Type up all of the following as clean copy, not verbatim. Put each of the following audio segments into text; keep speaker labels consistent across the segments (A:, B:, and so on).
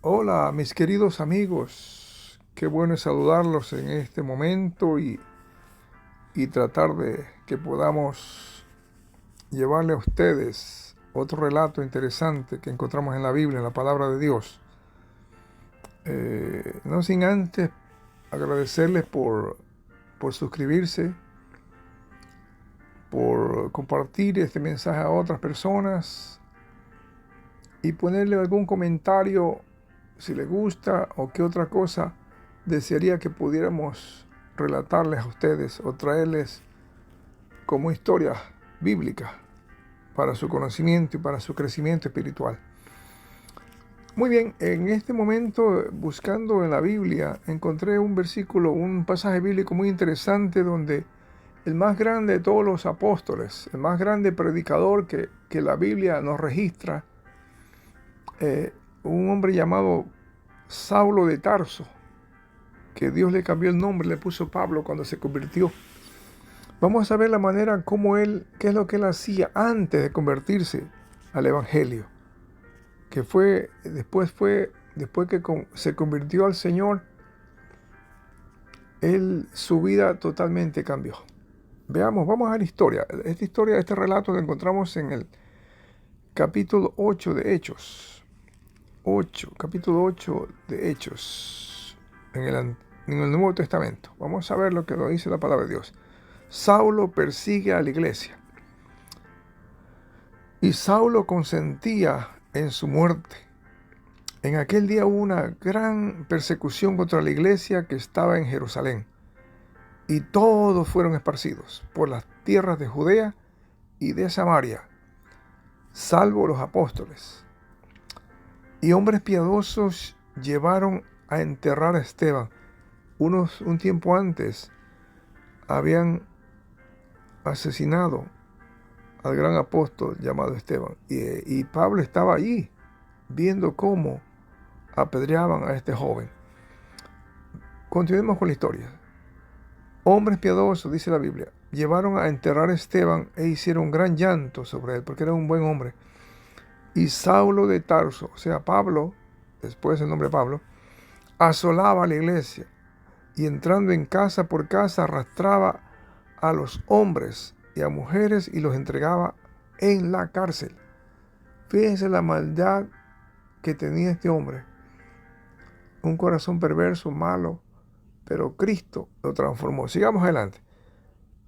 A: Hola, mis queridos amigos. Qué bueno es saludarlos en este momento y tratar de que podamos llevarle a ustedes otro relato interesante que encontramos en la Biblia, en la palabra de Dios. No sin antes agradecerles por suscribirse, por compartir este mensaje a otras personas y ponerle algún comentario si le gusta o qué otra cosa desearía que pudiéramos relatarles a ustedes o traerles como historia bíblica para su conocimiento y para su crecimiento espiritual. Muy bien, en este momento buscando en la Biblia encontré un versículo, un pasaje bíblico muy interesante donde el más grande de todos los apóstoles, el más grande predicador que la Biblia nos registra, un hombre llamado Saulo de Tarso, que Dios le cambió el nombre, le puso Pablo cuando se convirtió. Vamos a ver la manera como él, qué es lo que él hacía antes de convertirse al Evangelio, que después que se convirtió al Señor, su vida totalmente cambió. Veamos, vamos a la historia. Este relato lo encontramos en el capítulo 8 de Hechos. Capítulo 8 de Hechos, en el Nuevo Testamento. Vamos a ver lo que nos dice la palabra de Dios. Saulo persigue a la iglesia. Y Saulo consentía en su muerte. En aquel día hubo una gran persecución contra la iglesia que estaba en Jerusalén. Y todos fueron esparcidos por las tierras de Judea y de Samaria, salvo los apóstoles. Y hombres piadosos llevaron a enterrar a Esteban. Un tiempo antes habían asesinado al gran apóstol llamado Esteban. Y Pablo estaba allí viendo cómo apedreaban a este joven. Continuemos con la historia. Hombres piadosos, dice la Biblia, llevaron a enterrar a Esteban e hicieron gran llanto sobre él, porque era un buen hombre. Y Saulo de Tarso, o sea, Pablo, después el nombre Pablo, asolaba a la iglesia y entrando en casa por casa arrastraba a los hombres y a mujeres y los entregaba en la cárcel. Fíjense la maldad que tenía este hombre. Un corazón perverso, malo, pero Cristo lo transformó. Sigamos adelante.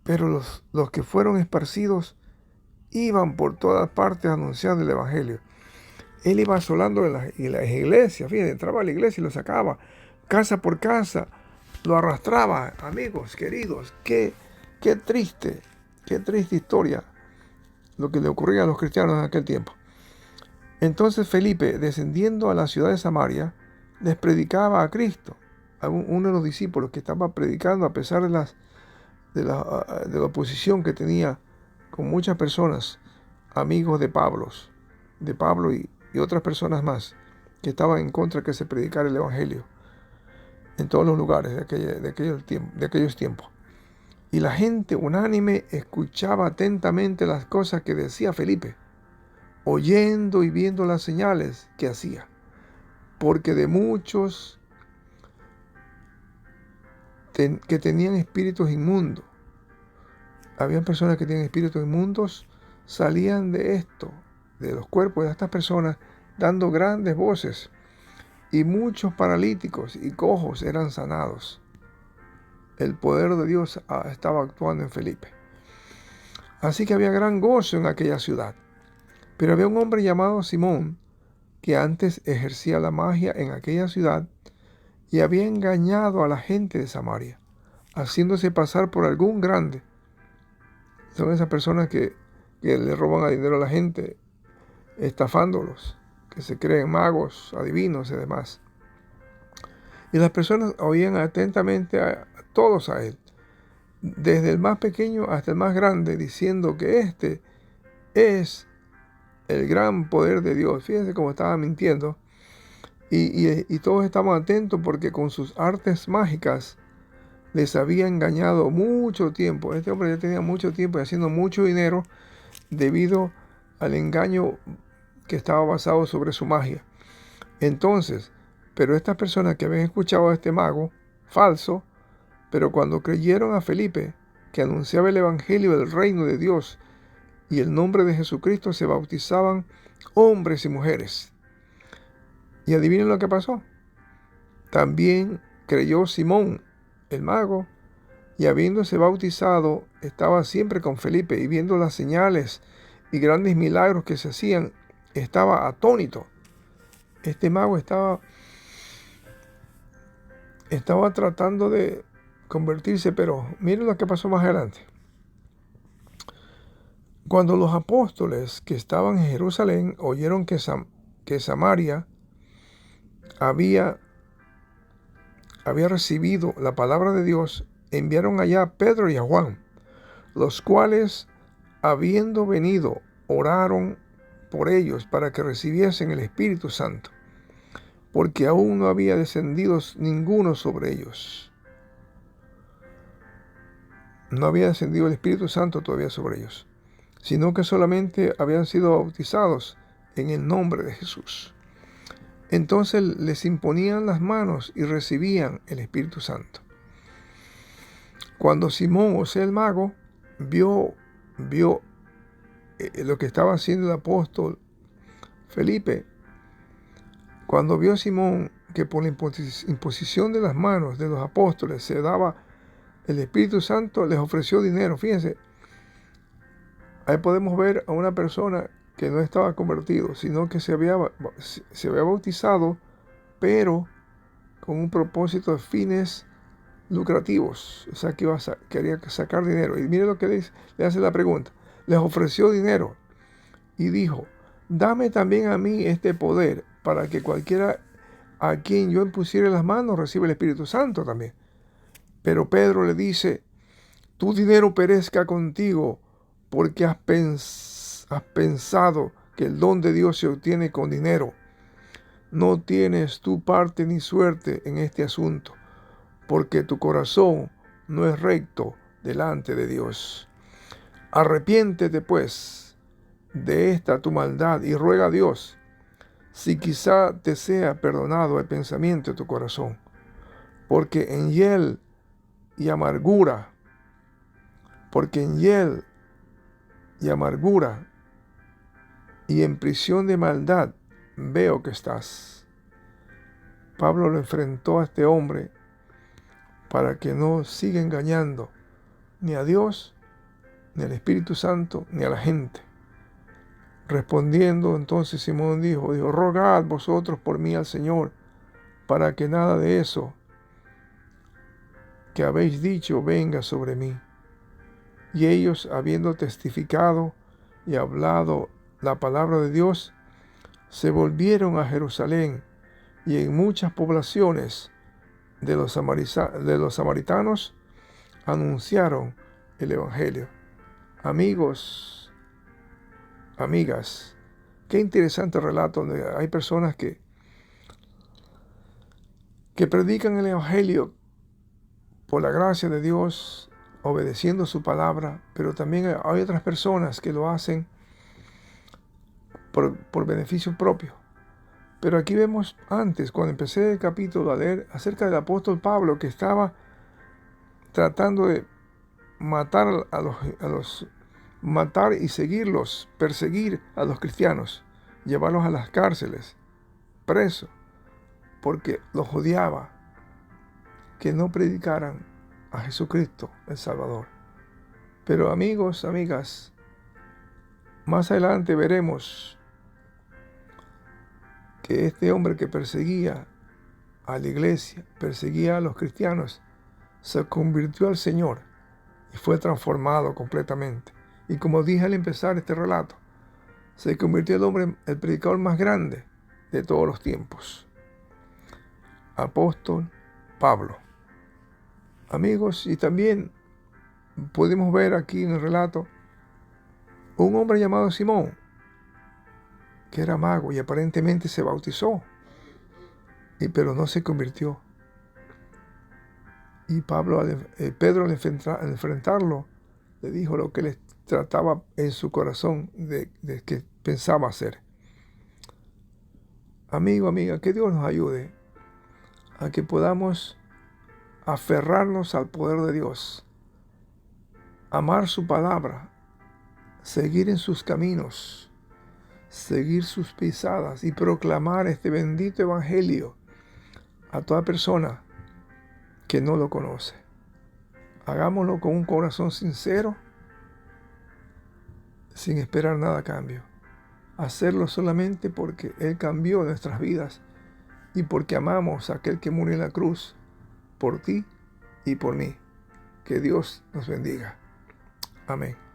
A: Pero los que fueron esparcidos iban por todas partes anunciando el Evangelio. Él iba asolando en las iglesias, fíjense, entraba a la iglesia y lo sacaba, casa por casa, lo arrastraba. Amigos, queridos, qué triste historia lo que le ocurría a los cristianos en aquel tiempo. Entonces Felipe, descendiendo a la ciudad de Samaria, les predicaba a Cristo, a uno de los discípulos que estaba predicando a pesar de la oposición que tenía con muchas personas, amigos de Pablo y otras personas más, que estaban en contra de que se predicara el Evangelio en todos los lugares de aquellos tiempos. Y la gente unánime escuchaba atentamente las cosas que decía Felipe, oyendo y viendo las señales que hacía, porque de muchos que tenían espíritus inmundos, habían personas que tenían espíritus inmundos, salían de los cuerpos de estas personas, dando grandes voces, y muchos paralíticos y cojos eran sanados. El poder de Dios estaba actuando en Felipe. Así que había gran gozo en aquella ciudad. Pero había un hombre llamado Simón, que antes ejercía la magia en aquella ciudad y había engañado a la gente de Samaria, haciéndose pasar por algún grande. Son esas personas que le roban dinero a la gente, estafándolos, que se creen magos, adivinos y demás. Y las personas oían atentamente a todos a él, desde el más pequeño hasta el más grande, diciendo que este es el gran poder de Dios. Fíjense cómo estaba mintiendo. Y todos estaban atentos porque con sus artes mágicas les había engañado mucho tiempo. Este hombre ya tenía mucho tiempo haciendo mucho dinero debido al engaño que estaba basado sobre su magia. Entonces, Pero estas personas que habían escuchado a este mago falso, pero cuando creyeron a Felipe, que anunciaba el evangelio del reino de Dios y el nombre de Jesucristo, se bautizaban hombres y mujeres. Y adivinen lo que pasó. También creyó Simón, el mago, y habiéndose bautizado, estaba siempre con Felipe, y viendo las señales y grandes milagros que se hacían, estaba atónito. Este mago estaba tratando de convertirse, pero miren lo que pasó más adelante. Cuando los apóstoles que estaban en Jerusalén oyeron que Samaria había recibido la palabra de Dios, enviaron allá a Pedro y a Juan, los cuales, habiendo venido, oraron por ellos para que recibiesen el Espíritu Santo, porque aún no había descendido ninguno sobre ellos. No había descendido el Espíritu Santo todavía sobre ellos, sino que solamente habían sido bautizados en el nombre de Jesús. Entonces les imponían las manos y recibían el Espíritu Santo. Cuando Simón, o sea el mago, vio lo que estaba haciendo el apóstol Felipe, cuando vio Simón que por la imposición de las manos de los apóstoles se daba el Espíritu Santo, les ofreció dinero. Fíjense, ahí podemos ver a una persona que no estaba convertido, sino que se había bautizado, pero con un propósito de fines lucrativos. O sea, que quería sacar dinero. Y mire lo que le hace la pregunta. Les ofreció dinero y dijo: dame también a mí este poder, para que cualquiera a quien yo impusiere las manos reciba el Espíritu Santo también. Pero Pedro le dice: tu dinero perezca contigo, porque has pensado que el don de Dios se obtiene con dinero. No tienes tu parte ni suerte en este asunto, porque tu corazón no es recto delante de Dios. Arrepiéntete, pues, de esta tu maldad y ruega a Dios, si quizá te sea perdonado el pensamiento de tu corazón, porque en hiel y amargura y en prisión de maldad veo que estás. Pablo lo enfrentó a este hombre para que no siga engañando ni a Dios, ni al Espíritu Santo, ni a la gente. Respondiendo entonces Simón dijo: rogad vosotros por mí al Señor, para que nada de eso que habéis dicho venga sobre mí. Y ellos, habiendo testificado y hablado la palabra de Dios, se volvieron a Jerusalén, y en muchas poblaciones de los samaritanos anunciaron el Evangelio. Amigos, amigas, qué interesante relato donde hay personas que predican el Evangelio por la gracia de Dios, obedeciendo su palabra, pero también hay otras personas que lo hacen por beneficio propio. Pero aquí vemos antes, cuando empecé el capítulo, a leer acerca del apóstol Pablo, que estaba tratando de matar matar y perseguir a los cristianos, llevarlos a las cárceles, presos, porque los odiaba, que no predicaran a Jesucristo el Salvador. Pero amigos, amigas, más adelante veremos que este hombre que perseguía a la iglesia, perseguía a los cristianos, se convirtió al Señor y fue transformado completamente. Y como dije al empezar este relato, se convirtió el predicador más grande de todos los tiempos. Apóstol Pablo. Amigos, y también podemos ver aquí en el relato un hombre llamado Simón, que era mago y aparentemente se bautizó, pero no se convirtió. Y Pedro al enfrentarlo, le dijo lo que le trataba en su corazón de que pensaba hacer. Amigo, amiga, que Dios nos ayude a que podamos aferrarnos al poder de Dios, amar su palabra, seguir en sus caminos, seguir sus pisadas y proclamar este bendito evangelio a toda persona que no lo conoce. Hagámoslo con un corazón sincero, sin esperar nada a cambio. Hacerlo solamente porque Él cambió nuestras vidas y porque amamos a aquel que murió en la cruz por ti y por mí. Que Dios nos bendiga. Amén.